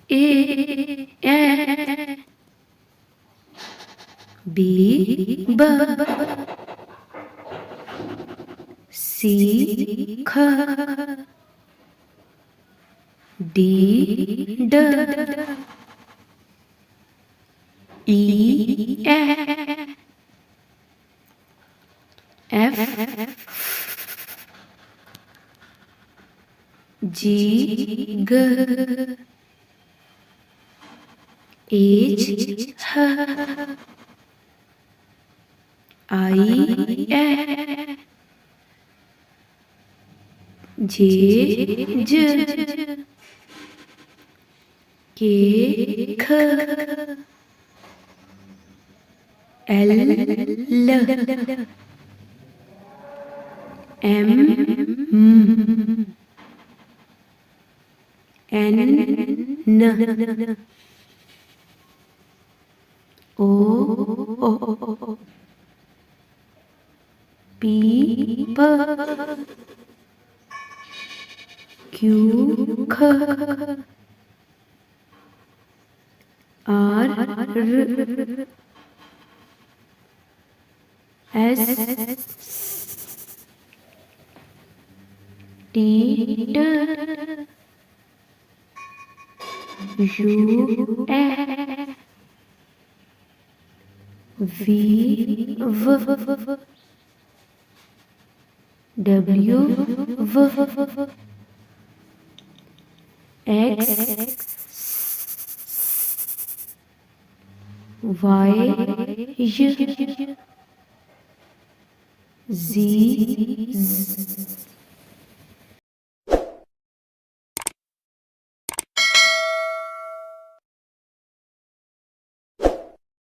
A B B C K D D E F G G H H I J J K K L M N O P Q R S T U V W X Y Z